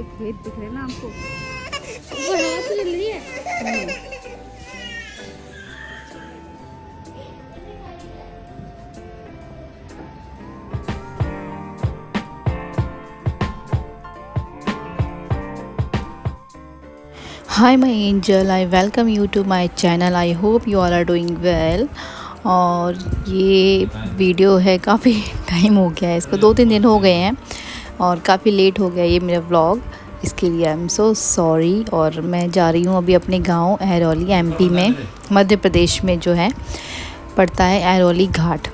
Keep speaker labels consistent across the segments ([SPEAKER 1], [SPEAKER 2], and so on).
[SPEAKER 1] खेत दिख रहे ना आपको? वो हवा तो चल रही है।
[SPEAKER 2] Hi my angel, I welcome you to my channel. I hope you all are doing well. और ये वीडियो है, काफ़ी टाइम हो गया है इसको, 2-3 दिन हो गए हैं और काफ़ी लेट हो गया ये मेरा व्लॉग। इसके लिए आई एम सो सॉरी। और मैं जा रही हूँ अभी अपने गांव ऐरोली, एमपी में, मध्य प्रदेश में जो है पड़ता है ऐरोली घाट।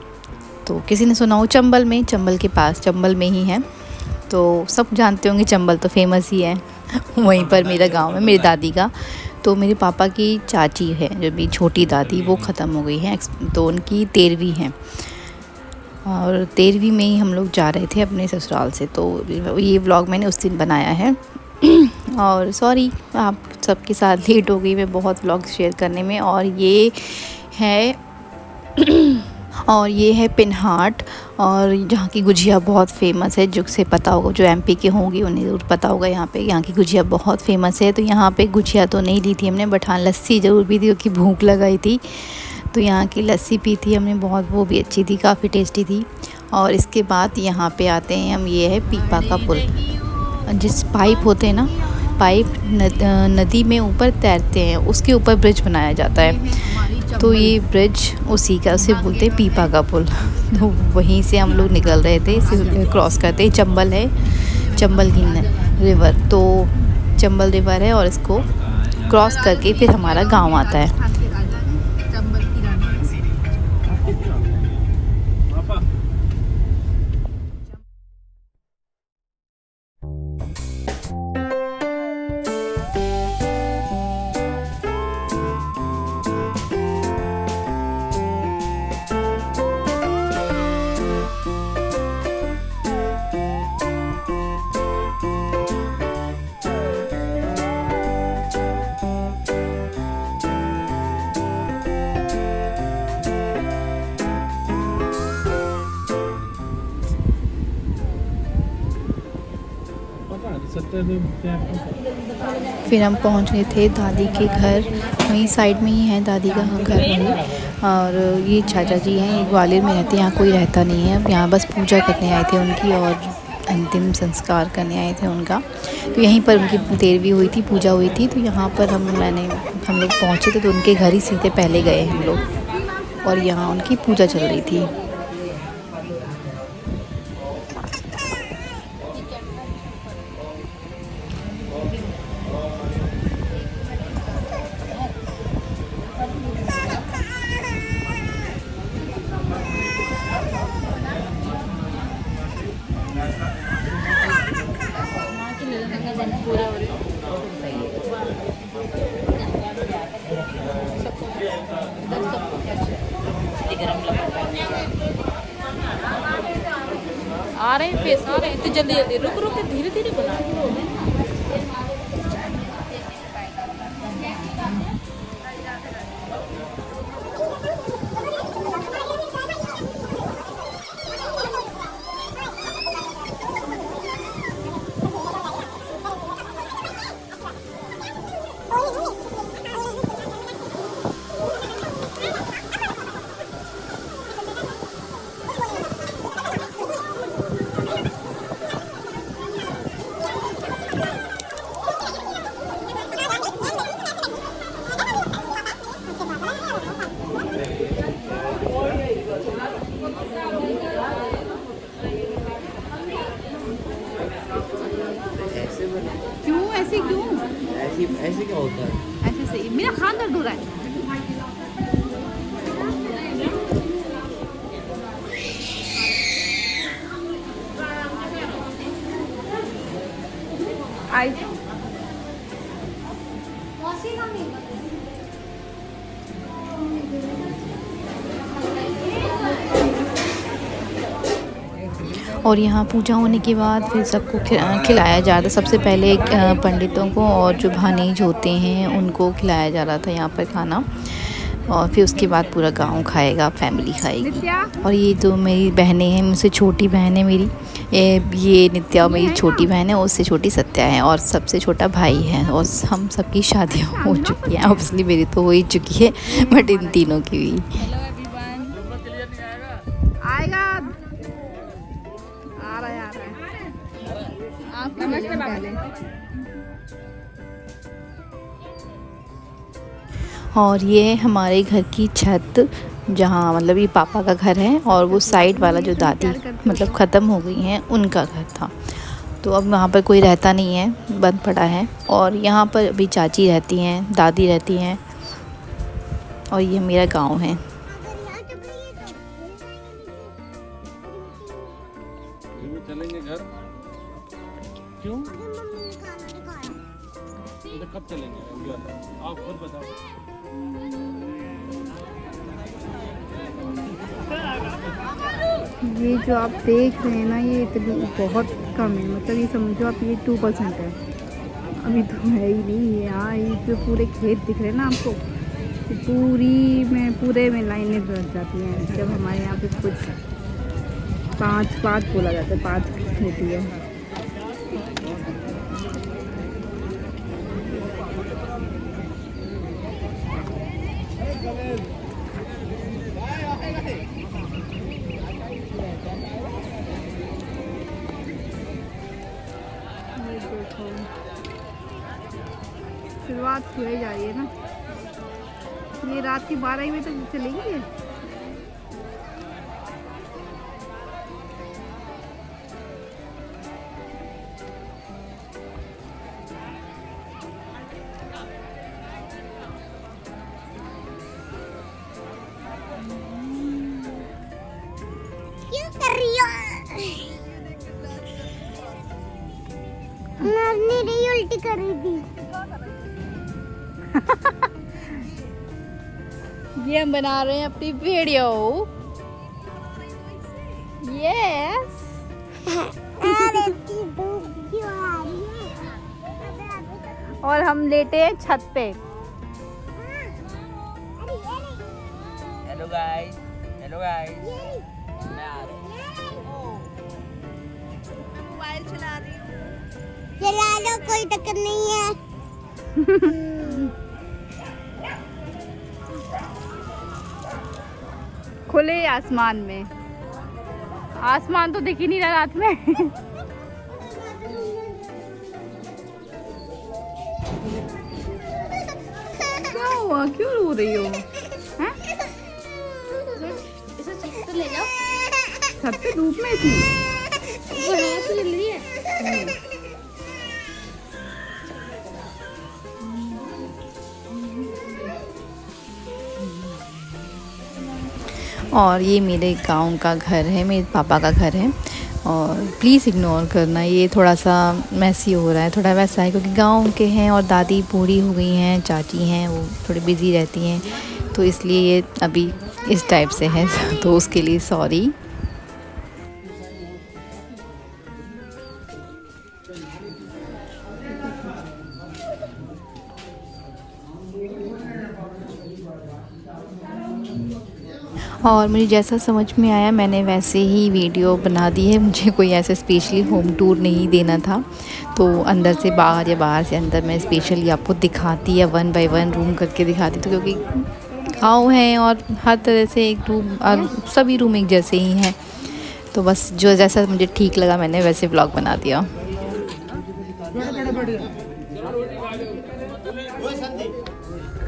[SPEAKER 2] तो किसी ने सुना हो चंबल में, चंबल के पास, चंबल में ही है, तो सब जानते होंगे, चंबल तो फेमस ही है। वहीं पर मेरा गांव है, मेरी दादी का। तो मेरे पापा की चाची है जो भी छोटी दादी, वो ख़त्म हो गई है, तो उनकी 13वीं है और 13वीं में ही हम लोग जा रहे थे अपने ससुराल से। तो ये व्लॉग मैंने उस दिन बनाया है। और सॉरी आप सबके साथ लेट हो गई मैं बहुत व्लॉग शेयर करने में। और ये है पिनहाट, और जहाँ की गुजिया बहुत फेमस है, जो से पता होगा, जो एमपी के होंगे उन्हें ज़रूर पता होगा। यहाँ की गुजिया बहुत फेमस है। तो यहाँ पे गुजिया तो नहीं ली थी हमने, बट हाँ लस्सी ज़रूर पी थी क्योंकि भूख लगाई थी। तो यहाँ की लस्सी पी थी हमने बहुत, वो भी अच्छी थी, काफ़ी टेस्टी थी। और इसके बाद यहाँ पे आते हैं हम, ये है पीपा का पुल, जिस पाइप होते हैं ना, पाइप नदी में ऊपर तैरते हैं, उसके ऊपर ब्रिज बनाया जाता है। तो ये ब्रिज उसी का, उसे बोलते हैं पीपा का पुल। तो वहीं से हम लोग निकल रहे थे, इसे क्रॉस करते, चंबल है, चंबल की रिवर, तो चंबल रिवर है और इसको क्रॉस करके फिर हमारा गांव आता है। फिर हम पहुंच गए थे दादी के घर, वहीं साइड में ही है दादी का घर वहीं। और ये चाचा जी हैं, ये ग्वालियर में रहते हैं, यहाँ कोई रहता नहीं है। अब यहाँ बस पूजा करने आए थे उनकी और अंतिम संस्कार करने आए थे उनका। तो यहीं पर उनकी 13वीं हुई थी, पूजा हुई थी। तो यहाँ पर हम लोग पहुँचे थे, तो उनके घर ही सीधे पहले गए हम लोग, और यहाँ उनकी पूजा चल रही थी।
[SPEAKER 1] आ रहे हैं, पेश आ रहे हैं, तो जल्दी जल्दी, रुक रुक के धीरे धीरे बना। क्यों ऐसे, क्यों
[SPEAKER 3] ऐसे ऐसे क्या होता है?
[SPEAKER 1] ऐसे? सही, मेरा हाथ दर्द हो रहा है। आई
[SPEAKER 2] और यहाँ पूजा होने के बाद फिर सबको खिलाया जा रहा था। सबसे पहले पंडितों को और जो भानीज होते हैं उनको खिलाया जा रहा था यहाँ पर खाना। और फिर उसके बाद पूरा गांव खाएगा, फैमिली खाएगी। और ये जो मेरी बहनें हैं, मुझसे छोटी बहन है मेरी, ये नित्या मेरी छोटी बहन है, उससे छोटी सत्या है, और सबसे छोटा भाई है। और हम सबकी शादियाँ हो चुकी हैं, ऑब्वियसली मेरी तो हो ही चुकी है, बट इन तीनों की भी।
[SPEAKER 1] आएगा, आ रहा है। आप नमस्ते पहले।
[SPEAKER 2] और ये हमारे घर की छत, जहाँ मतलब ये पापा का घर है, और वो साइड वाला जो दादी मतलब ख़त्म हो गई हैं उनका घर था। तो अब वहाँ पर कोई रहता नहीं है, बंद पड़ा है। और यहाँ पर अभी चाची रहती हैं, दादी रहती हैं, और ये मेरा गांव है।
[SPEAKER 4] चलेंगे घर, क्यों? तो कब चलेंगे आप खुद बताओ।
[SPEAKER 1] ये जो आप देख रहे हैं ना, ये इतनी बहुत कम है, मतलब ये समझो आप, ये 2% है, अभी तो है ही नहीं। यहाँ ये जो पूरे खेत दिख रहे हैं ना आपको, तो पूरे में लाइनें लग जाती हैं। जब हमारे यहाँ पे कुछ पाँच बोला जाता है, 5 खेती है। शुरुआत हुए जा रही है ना, ये रात की 12 बजे तक चलेंगे। क्यों कर रही हो? मैं नहीं, उल्टी कर रही थी। ये हम बना रहे हैं अपनी वीडियो। यस। और हम लेटे हैं छत पे।
[SPEAKER 3] Hello guys, hello guys. मैं आ रहा हूँ।
[SPEAKER 1] मोबाइल चला रही हूँ।
[SPEAKER 5] चला लो, कोई दिक्कत नहीं है।
[SPEAKER 1] खुले आसमान में, आसमान तो दिख ही नहीं रहा रात में। क्या हुआ, क्यों रो रही हो? हैं?
[SPEAKER 5] इसे छत पे ले जाओ।
[SPEAKER 1] छत पे धूप में थी।
[SPEAKER 5] बढ़िया तो चल रही है।
[SPEAKER 2] और ये मेरे गांव का घर है, मेरे पापा का घर है। और प्लीज़ इग्नोर करना, ये थोड़ा सा मैसी हो रहा है, थोड़ा वैसा है क्योंकि गांव के हैं और दादी बूढ़ी हो गई हैं, चाची हैं, वो थोड़ी बिज़ी रहती हैं, तो इसलिए ये अभी इस टाइप से है। तो उसके लिए सॉरी। और मुझे जैसा समझ में आया मैंने वैसे ही वीडियो बना दी है। मुझे कोई ऐसे स्पेशली होम टूर नहीं देना था, तो अंदर से बाहर या बाहर से अंदर मैं स्पेशली आपको दिखाती या 1 बाय 1 रूम करके दिखाती, तो क्योंकि गाँव है और हर तरह से एक रूम और सभी रूम एक जैसे ही हैं, तो बस जो जैसा मुझे ठीक लगा मैंने वैसे व्लॉग बना दिया।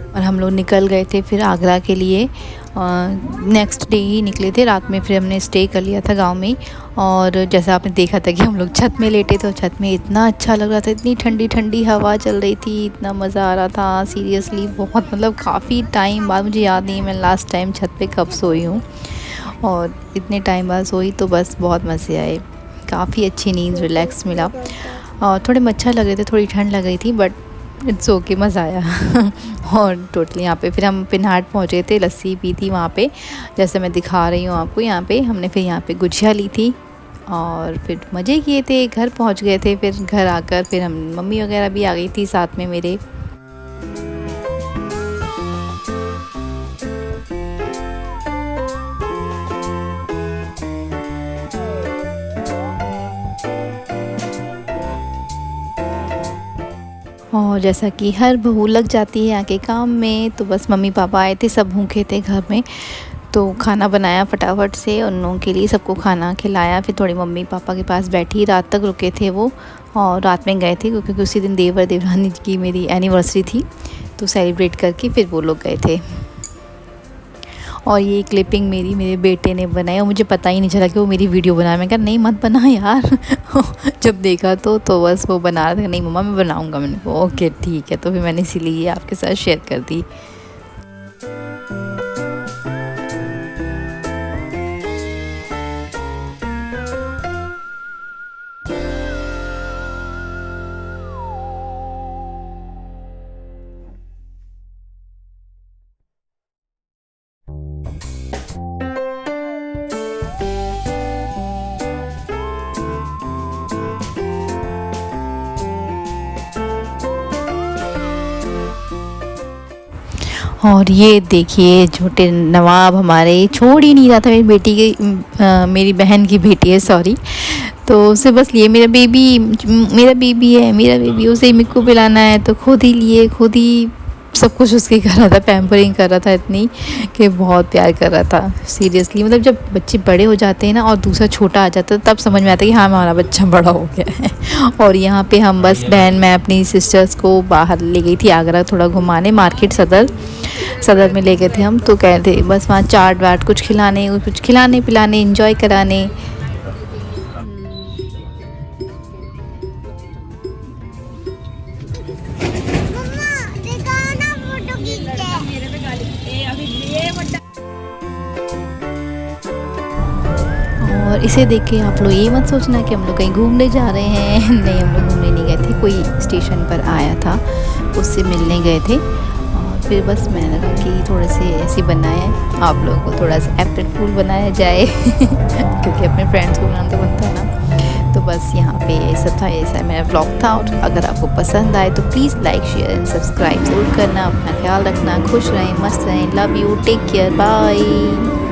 [SPEAKER 2] और हम लोग निकल गए थे फिर आगरा के लिए। नेक्स्ट डे ही निकले थे, रात में फिर हमने स्टे कर लिया था गांव में। और जैसा आपने देखा था कि हम लोग छत में लेटे थे, छत में इतना अच्छा लग रहा था, इतनी ठंडी ठंडी हवा चल रही थी, इतना मज़ा आ रहा था सीरियसली बहुत। मतलब काफ़ी टाइम बाद, मुझे याद नहीं है मैं लास्ट टाइम छत पे कब सोई हूँ, और इतने टाइम बाद सोई तो बस बहुत मज़े आए, काफ़ी अच्छी नींद, रिलैक्स मिला। और थोड़े मच्छर लग रहे थे, थोड़ी ठंड लग रही थी, बट इट्स ओके, मज़ा आया। और टोटली यहाँ पे फिर हम पिनहाट पहुँचे थे, लस्सी पी थी वहाँ पे, जैसे मैं दिखा रही हूँ आपको। यहाँ पे हमने फिर यहाँ पे गुजिया ली थी और फिर मज़े किए थे। घर पहुँच गए थे, फिर घर आकर फिर हम मम्मी वगैरह भी आ गई थी साथ में मेरे। और जैसा कि हर बहू लग जाती है आके काम में, तो बस मम्मी पापा आए थे, सब भूखे थे घर में, तो खाना बनाया फटाफट से उन लोगों के लिए, सबको खाना खिलाया। फिर थोड़ी मम्मी पापा के पास बैठी, रात तक रुके थे वो, और रात में गए थे क्योंकि उसी दिन देवर देवरानी की मेरी एनिवर्सरी थी, तो सेलिब्रेट करके फिर वो लोग गए थे। और ये क्लिपिंग मेरे बेटे ने बनाई, और मुझे पता ही नहीं चला कि वो मेरी वीडियो बनाया। मैं कहा नहीं मत बना यार जब देखा तो बस वो बना रहा था, नहीं मम्मा मैं बनाऊंगा। मैंने कहा ओके ठीक है, तो फिर मैंने इसीलिए ये आपके साथ शेयर कर दी। और ये देखिए छोटे नवाब हमारे छोड़ ही नहीं रहा था, मेरी बहन की बेटी है सॉरी, तो उसे बस लिए मेरा बेबी है, उसे मेरे को पिलाना है, तो खुद ही सब कुछ उसके कर रहा था, पैम्परिंग कर रहा था इतनी कि बहुत प्यार कर रहा था सीरियसली। मतलब जब बच्चे बड़े हो जाते हैं ना और दूसरा छोटा आ जाता है तब समझ में आता है कि हाँ हमारा बच्चा बड़ा हो गया है। और यहाँ पे हम बस मैं अपनी सिस्टर्स को बाहर ले गई थी आगरा थोड़ा घुमाने, मार्केट सदर में ले गए थे हम, तो कह थे बस वहाँ चाट वाट कुछ खिलाने पिलाने एंजॉय कराने। और इसे देख के आप लोग ये मत सोचना कि हम लोग कहीं घूमने जा रहे हैं नहीं, हम लोग घूमने नहीं गए थे, कोई स्टेशन पर आया था उससे मिलने गए थे। और फिर बस मैंने कहा कि थोड़े से ऐसे बनाए आप लोगों को थोड़ा सा अप्रैल फूल बनाया जाए क्योंकि अपने फ्रेंड्स को बनाना तो बनता है ना। तो बस यहाँ पे ऐसा था, ऐसा मेरा ब्लॉग था। और अगर आपको पसंद आए तो please like share and subscribe ज़रूर करना। अपना ख्याल रखना, खुश रहें, मस्त रहें, love you, take care, bye.